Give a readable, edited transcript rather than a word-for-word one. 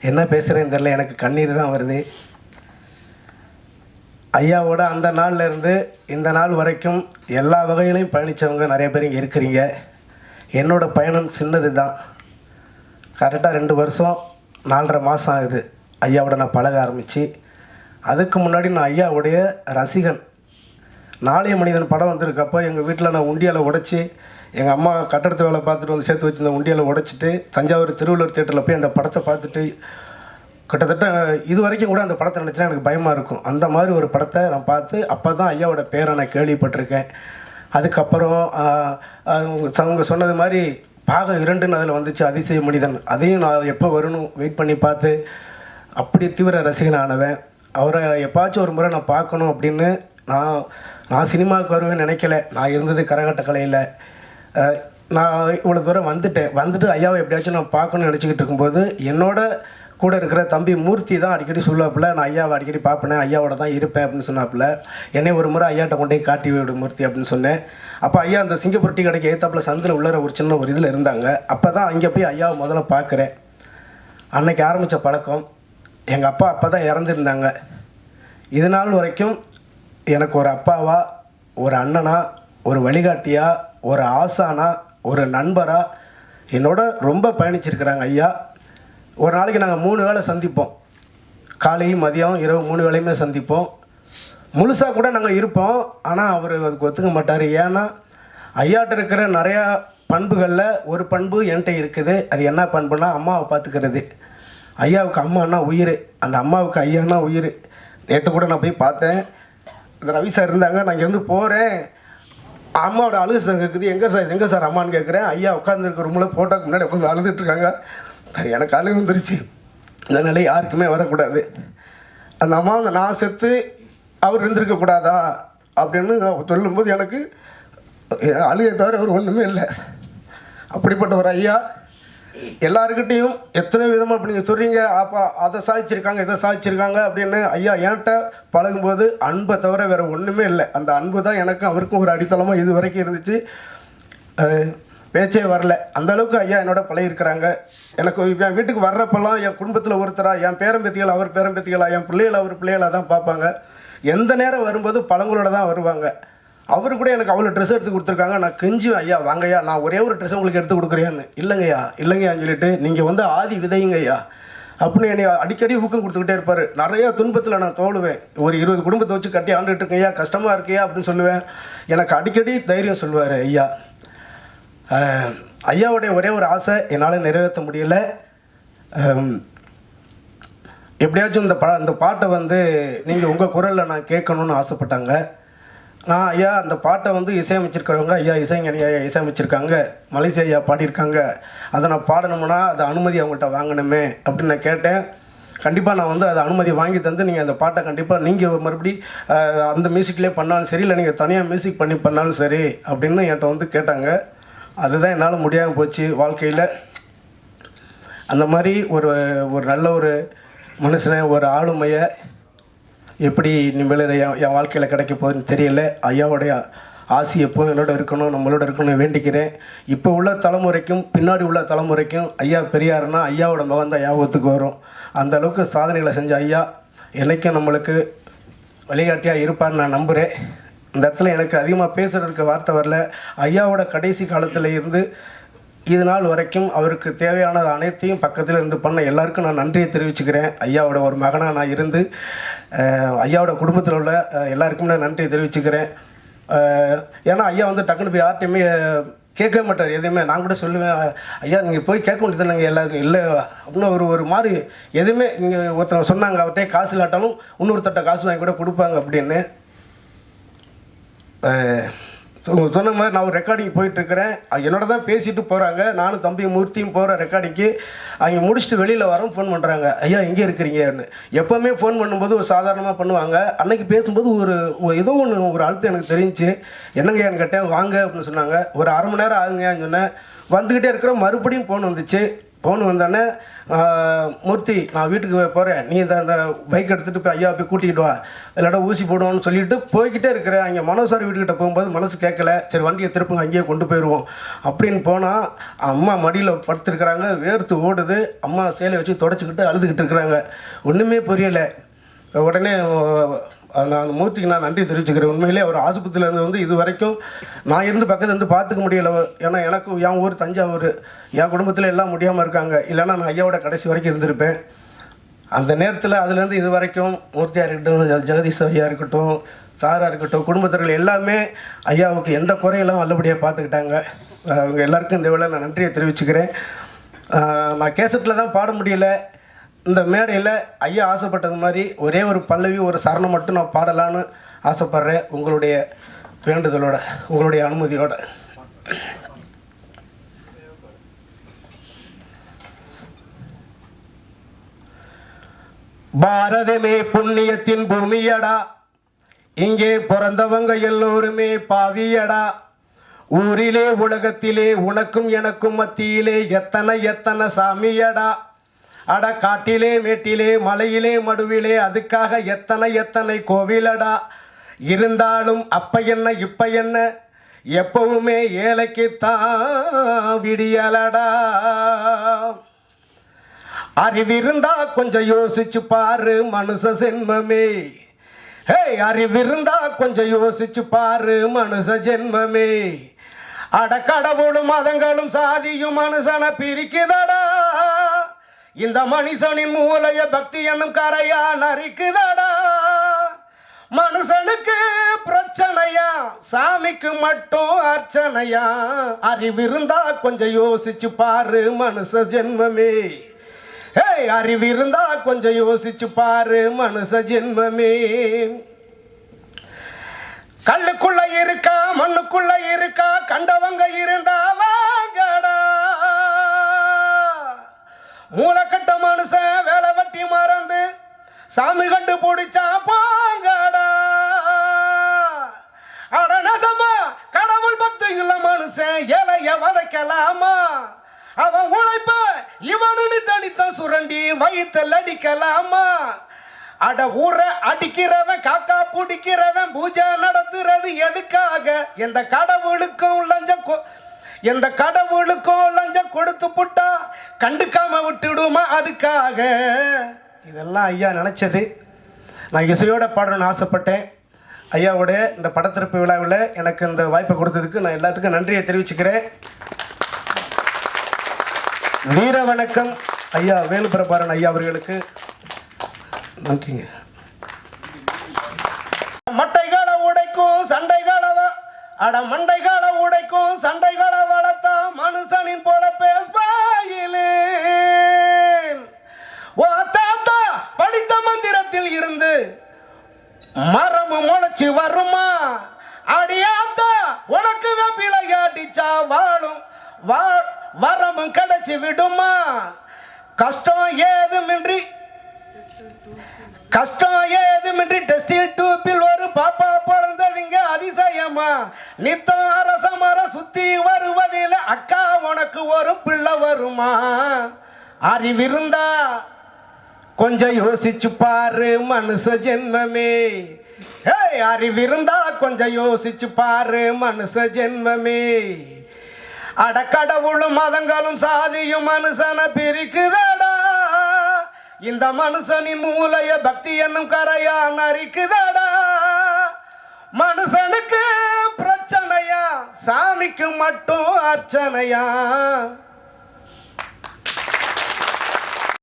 என்ன பேசுகிறேன்னு தெரில, எனக்கு கண்ணீர் தான் வருது. ஐயாவோட அந்த நாள்லேருந்து இந்த நாள் வரைக்கும் எல்லா வகையிலையும் பயணித்தவங்க நிறைய பேர் இங்கே இருக்கிறீங்க. என்னோடய பயணம் சின்னது தான். கரெக்டாக 2 வருஷம் 4.5 மாதம் ஆகுது ஐயாவோட நான் பழக ஆரம்பித்து. அதுக்கு முன்னாடி நான் ஐயாவுடைய ரசிகன். நாளைய மனிதன் படம் வந்திருக்கப்போ எங்கள் வீட்டில் நான் உண்டியாலை உடைச்சி, எங்கள் அம்மா கட்டடத்து வேலை பார்த்துட்டு வந்து சேர்த்து வச்சுருந்த உண்டியாலை உடைச்சிட்டு தஞ்சாவூர் திருவள்ளுவர் தியேட்டரில் போய் அந்த படத்தை பார்த்துட்டு கிட்டத்தட்ட இது வரைக்கும் கூட அந்த படத்தை நினச்சினா எனக்கு பயமாக இருக்கும். அந்த மாதிரி ஒரு படத்தை நான் பார்த்து அப்போ தான் ஐயாவோட பேரை நான் கேள்விப்பட்டிருக்கேன். அதுக்கப்புறம் அவங்க சொன்னது மாதிரி பாகம் 2ன்னு அதில் வந்துச்சு, அதிசய மனிதன். அதையும் நான் எப்போ வரணும் வெயிட் பண்ணி பார்த்து அப்படி தீவிர ரசிகனானவன். அவரை எப்பாச்சும் ஒரு முறை நான் பார்க்கணும் அப்படின்னு நான் சினிமாவுக்கு வருவேன்னு நினைக்கல. நான் இருந்தது கரகாட்ட கலையில். நான் இவ்வளோ தூரம் வந்துட்டு ஐயாவை எப்படியாச்சும் நான் பார்க்கணும்னு நினச்சிக்கிட்டு இருக்கும்போது என்னோட கூட இருக்கிற தம்பி மூர்த்தி தான் அடிக்கடி சொல்லாப்புல, நான் ஐயாவை அடிக்கடி பார்ப்பேன், ஐயாவோட தான் இருப்பேன் அப்படின்னு சொன்னாப்புல. என்னை ஒரு முறை ஐயாட்ட கொண்டே காட்டி விடு மூர்த்தி அப்படின்னு சொன்னேன். அப்போ ஐயா அந்த சிங்கப்பூர் டீ கடைக்கு ஏத்தாப்பில் சந்தில் உள்ளற ஒரு சின்ன ஒரு இதில் இருந்தாங்க. அப்போ தான் அங்கே போய் ஐயாவை முதல்ல பார்க்குறேன். அன்னைக்கு ஆரம்பித்த பழக்கம். எங்கள் அப்பா தான் இறந்துருந்தாங்க. இது நாள் வரைக்கும் எனக்கு ஒரு அப்பாவா, ஒரு அண்ணனா, ஒரு வழிகாட்டியா, ஒரு ஆசானா, ஒரு நண்பரா என்னோட ரொம்ப பயணிச்சிருக்கிறாங்க ஐயா. ஒரு நாளைக்கு நாங்கள் 3 வேளை சந்திப்போம். காலை மதியம் இரவு 3 வேளையுமே சந்திப்போம். முழுசாக கூட நாங்கள் இருப்போம். ஆனால் அவர் அதுக்கு ஒத்துக்க மாட்டார். ஏன்னா ஐயாட்ட இருக்கிற நிறையா பண்புகளில் ஒரு பண்பு என்கிட்ட இருக்குது. அது என்ன பண்புனா அம்மாவை பார்த்துக்கிறது. ஐயாவுக்கு அம்மானா உயிர், அந்த அம்மாவுக்கு ஐயானா உயிர். நேற்று கூட நான் போய் பார்த்தேன். இந்த ரவி சார் இருந்தாங்க. நான் இங்கேருந்து போகிறேன், அம்மாவோட அழுகு சார் இருக்குது. எங்கே சார் அம்மான்னு கேட்குறேன். ஐயா உட்காந்துருக்க ரூமில் ஃபோட்டோக்கு முன்னாடி உட்காந்து அழுதுட்டுருக்காங்க. எனக்கு அழுகு வந்துருச்சு. இந்த நிலை யாருக்குமே வரக்கூடாது. அந்த அம்மாவை நான் செத்து அவர் இருந்திருக்கக்கூடாதா அப்படின்னு சொல்லும்போது எனக்கு அழுகை தவிர அவர் ஒன்றுமே இல்லை. அப்படிப்பட்ட ஒரு ஐயா எல்லாருக்கிட்டேயும் எத்தனை விதமாக அப்படி நீங்கள் சொல்கிறீங்க, அப்போ அதை சாதிச்சிருக்காங்க இதை சாதிச்சிருக்காங்க அப்படின்னு ஐயா என்கிட்ட பழகும்போது அன்பை தவிர வேறு ஒன்றுமே இல்லை. அந்த அன்பு தான் எனக்கும் அவருக்கும் ஒரு அடித்தளமாக இது வரைக்கும் இருந்துச்சு. பேச்சே வரல. அந்தளவுக்கு ஐயா என்னோட பழகிருக்கிறாங்க. எனக்கு என் வீட்டுக்கு வர்றப்பெல்லாம் என் குடும்பத்தில் ஒருத்தராக, என் பேரம்பேத்திகள் அவர் பேரம்பேத்திகளா, என் பிள்ளைகள் அவர் பிள்ளைகளாக தான் பார்ப்பாங்க. எந்த நேரம் வரும்போது பழங்களோட தான் வருவாங்க. அவரு கூட எனக்கு அவ்வளோ ட்ரெஸ் எடுத்து கொடுத்துருக்காங்க. நான் கெஞ்சுவேன், ஐயா வாங்கய்யா, நான் ஒரே ஒரு ட்ரெஸ் உங்களுக்கு எடுத்து கொடுக்குறேன்னு. இல்லைங்கய்யான்னு சொல்லிட்டு நீங்கள் வந்து ஆதி விதைங்கய்யா அப்படின்னு என்னை அடிக்கடி ஊக்கம் கொடுத்துக்கிட்டே இருப்பார். நிறையா துன்பத்தில் நான் தோழுவேன். ஒரு 20 குடும்பத்தை வச்சு கட்டி ஆண்டுகிட்டு இருக்கேயா, கஷ்டமாக இருக்கையா அப்படின்னு சொல்லுவேன். எனக்கு அடிக்கடி தைரியம் சொல்லுவார் ஐயா. ஐயாவுடைய ஒரே ஒரு ஆசை என்னால் நிறைவேற்ற முடியலை. எப்படியாச்சும் இந்த பாட்டை வந்து நீங்கள் உங்கள் குரலில் நான் கேட்கணுன்னு ஆசைப்பட்டாங்க. நான் ஐயா அந்த பாட்டை வந்து இசையமைச்சிருக்கிறவங்க ஐயா இசைஞானி ஐயா இசையமைச்சிருக்காங்க, மலேசியா ஐயா பாடியிருக்காங்க, அதை நான் பாடணும்னா அது அனுமதி அவங்கள்ட்ட வாங்கணுமே அப்படின்னு நான் கேட்டேன். கண்டிப்பாக நான் வந்து அதை அனுமதி வாங்கி தந்து நீங்கள் அந்த பாட்டை கண்டிப்பாக நீங்கள் மறுபடி அந்த மியூசிக்லேயே பண்ணாலும் சரி, இல்லை நீங்கள் தனியாக மியூசிக் பண்ணாலும் சரி அப்படின்னு என்கிட்ட வந்து கேட்டாங்க. அதுதான் என்னால் முடியாமல் போச்சு வாழ்க்கையில். அந்த மாதிரி ஒரு நல்ல ஒரு மனுஷனை, ஒரு ஆளுமையை எப்படி இனிமேல் என் வாழ்க்கையில் கிடைக்க போகுதுன்னு தெரியல. ஐயாவுடைய ஆசி எப்போதும் என்னோட இருக்கணும், நம்மளோட இருக்கணும்னு வேண்டிக்கிறேன். இப்போ உள்ள தலைமுறைக்கும் பின்னாடி உள்ள தலைமுறைக்கும் ஐயா பெரியாருன்னா ஐயாவோட மகன் தான் ஞாபகத்துக்கு வரும். அந்த அளவுக்கு சாதனைகளை செஞ்ச ஐயா என்றைக்கும் நம்மளுக்கு வழிகாட்டியாக இருப்பார்னு நான் நம்புகிறேன். இந்த இடத்துல எனக்கு அதிகமாக பேசுகிறதுக்கு வார்த்தை வரல. ஐயாவோட கடைசி காலத்தில் இருந்து இது நாள் வரைக்கும் அவருக்கு தேவையானது அனைத்தையும் பக்கத்தில் இருந்து பண்ண எல்லாருக்கும் நான் நன்றியை தெரிவிச்சுக்கிறேன். ஐயாவோட ஒரு மகனாக நான் இருந்து ஐயாவோட குடும்பத்தில் உள்ள எல்லாருக்குமே நான் நன்றியை தெரிவிச்சுக்கிறேன். ஏன்னா ஐயா வந்து டக்குன்னு போய் யார்ட்டையுமே கேட்கவே மாட்டார் எதுவுமே. நான் கூட சொல்லுவேன், ஐயா நீங்கள் போய் கேட்க வேண்டியது நாங்கள் எல்லாருக்கும் இல்லை அப்படின்னு ஒரு மாதிரி எதுவுமே. நீங்கள் ஒருத்தவங்க சொன்னாங்க அவர்கிட்ட காசு இல்லாட்டாலும் இன்னொருத்தட்ட காசு வாங்கி கூட கொடுப்பாங்க அப்படின்னு. சொன்ன மாதிரி நான் ஒரு ரெக்கார்டிங் போயிட்டுருக்கிறேன். என்னோட தான் பேசிட்டு போகிறாங்க. நானும் தம்பி மூர்த்தியும் போகிற ரெக்கார்டிங்க்கு அவங்க முடிச்சுட்டு வெளியில் வரோம். ஃபோன் பண்ணுறாங்க, ஐயா எங்கே இருக்கிறீங்கன்னு. எப்போவுமே ஃபோன் பண்ணும்போது ஒரு சாதாரணமாக பண்ணுவாங்க. அன்றைக்கி பேசும்போது ஏதோ ஒன்று ஒரு அழுத்தம் எனக்கு தெரிஞ்சு. என்னங்கய்யான்னு கேட்டேன். வாங்க அப்படின்னு சொன்னாங்க. ஒரு 1/2 மணி நேரம் ஆகுங்கன்னு சொன்னேன். வந்துக்கிட்டே இருக்கிற மறுபடியும் ஃபோன் வந்துச்சு. ஃபோன் வந்தோடனே மூர்த்தி நான் வீட்டுக்கு போகிறேன், நீ அந்த பைக் எடுத்துகிட்டு போய் ஐயா போய் கூட்டிகிட்டு வா, இல்லாட்டா ஊசி போடுவோன்னு சொல்லிட்டு போய்கிட்டே இருக்கிறேன். அங்கே மனோசார் வீட்டுக்கிட்ட போகும்போது மனசு கேட்கல, சரி வண்டியை திருப்புங்க அங்கேயே கொண்டு போயிடுவோம் அப்படின்னு போனால் அம்மா மடியில் படுத்துருக்குறாங்க, வேர்த்து ஓடுது. அம்மா சேலை வச்சு தொடச்சிக்கிட்டு அழுதுகிட்டு இருக்கிறாங்க. ஒன்றுமே புரியலை. உடனே நான் மூர்த்திக்கு நான் நன்றி தெரிவிச்சுக்கிறேன். உண்மையிலே அவர் ஆஸ்பத்திரியிலேருந்து வந்து இது வரைக்கும் நான் இருந்து பக்கத்தில் இருந்து பார்த்துக்க முடியலை. ஏன்னா எனக்கு என் ஊர் தஞ்சாவூர், என் குடும்பத்தில் எல்லாம் முடியாமல் இருக்காங்க. இல்லைன்னா நான் ஐயாவோட கடைசி வரைக்கும் இருந்திருப்பேன். அந்த நேரத்தில் அதுலேருந்து இது வரைக்கும் மூர்த்தியாக இருக்கட்டும், ஜெகதீஷ் ஐயா இருக்கட்டும், சாராக இருக்கட்டும், குடும்பத்தினர்கள் எல்லாமே ஐயாவுக்கு எந்த குறையெல்லாம் நல்லபடியாக பார்த்துக்கிட்டாங்க. அவங்க எல்லாருக்கும் இந்த வேளை நான் நன்றியை தெரிவிச்சுக்கிறேன். நான் கேசட்டில் தான் பாட முடியல. இந்த மேடையில் ஐயா ஆசைப்பட்டது மாதிரி ஒரே ஒரு பல்லவி ஒரு சரணம் மட்டும் நான் பாடலான்னு ஆசைப்பட்றேன். உங்களுடைய வேண்டுதலோட, உங்களுடைய அனுமதியோட. பாரதமே புண்ணியத்தின் பூமியடா, இங்கே பிறந்தவங்க எல்லோருமே பாவியடா. ஊரிலே உலகத்திலே உனக்கும் எனக்கும் மத்தியிலே எத்தனை எத்தனை சாமியடா. அட காட்டிலே மேட்டிலே மலையிலே மடுவிலே அதுக்காக எத்தனை எத்தனை கோவிலடா. இருந்தாலும் அப்ப என்ன இப்ப என்ன, எப்பவுமே ஏழைக்குத்தான் விடியலடா. அறிவிருந்தா கொஞ்சம் யோசிச்சு பாரு மனுஷ ஜென்மமே. ஹே, அறிவிருந்தா கொஞ்சம் யோசிச்சு பாரு மனுஷ ஜென்மமே. அட கடவுளும் மதங்களும் சாதியும் மனுஷனை பிரிக்குதடா. இந்த மனுஷனின் மூளைய பக்தி என்னும் கரையா நரிக்குதடா. மனுஷனுக்கு பிரச்சனையா, சாமிக்கு மட்டும் அர்ச்சனையா. அறிவிருந்தா கொஞ்சம் யோசிச்சு பாரு மனுஷ ஜென்மமே. ஹே, அறிவிருந்தா கொஞ்சம் யோசிச்சு பாரு மனுஷ ஜென்மமே. கல்லுக்குள்ள இருக்கா மண்ணுக்குள்ள இருக்கா, கண்டவங்க இருந்தா வாங்கடா. மூலக்கட்ட மனுஷன் வேலை வட்டி மறந்து சாமி கண்டு பிடிச்சா பாங்கடா. அடனசமா கடவுள் பக்தி இல்ல மனுஷன் ஏழைய வதைக்கலாமா. அவன் உழைப்ப இவனு தனித்தான் சுரண்டி வயிற்றில் அடிக்கலாமா. அட ஊற அடிக்கிறவன் காக்கா பிடிக்கிறவன் பூஜை நடத்துறது எதுக்காக. எந்த கடவுளுக்கும் லஞ்சம் கொடுத்து புட்டா கண்டுக்காம விட்டுடுமா அதுக்காக. இதெல்லாம் ஐயா நினச்சது. நான் இசையோட பாடணும்னு ஆசைப்பட்டேன். ஐயாவோட இந்த படத்திறப்பு விழாவில் எனக்கு இந்த வாய்ப்பை கொடுத்ததுக்கு நான் எல்லாத்துக்கும் நன்றியை தெரிவிச்சுக்கிறேன். வீர வணக்கம் ஐயா வேலுப்பிரபாரன் ஐயா அவர்களுக்கு நன்றிங்க. மட்டைகளை உடைக்கும் சண்டைகளை அட மண்டைகளை உடைக்கும் சண்டைகளை வளர்த்தா மனுஷனின் போல பேசுவாயிலே. ஓ தாத்தா படித்த மந்திரத்தில் இருந்து மரமு முளைச்சு வருமா. அடியாத்தா உனக்கு விளையாடிச்சா வாழும் வரமும் கிடைச்சி விடுமா. கஷ்டம் ஏதுமின்றி டெஸ்டில் டூப்பில் ஒரு பாப்பா பிறந்ததுங்க அதிசயமா. நித்தம் அரச மர சுத்தி வருவதில் அக்கா உனக்கு ஒரு பிள்ளை வருமா. அறிவிருந்தா கொஞ்சம் யோசிச்சு பாரு மனுஷ ஜென்மமே. அறிவிருந்தா கொஞ்சம் யோசிச்சு பாரு மனுஷ ஜென்மமே. அட கடவுளும் மதங்களும் சாதியும் மனுஷனை பிரிக்குதடா. இந்த மனுஷனின் மூளைய பக்தி என்னும் கரையா நரிக்குதடா. மனுஷனுக்கு பிரச்சனையா, சாமிக்கு மட்டும் அர்ச்சனையா.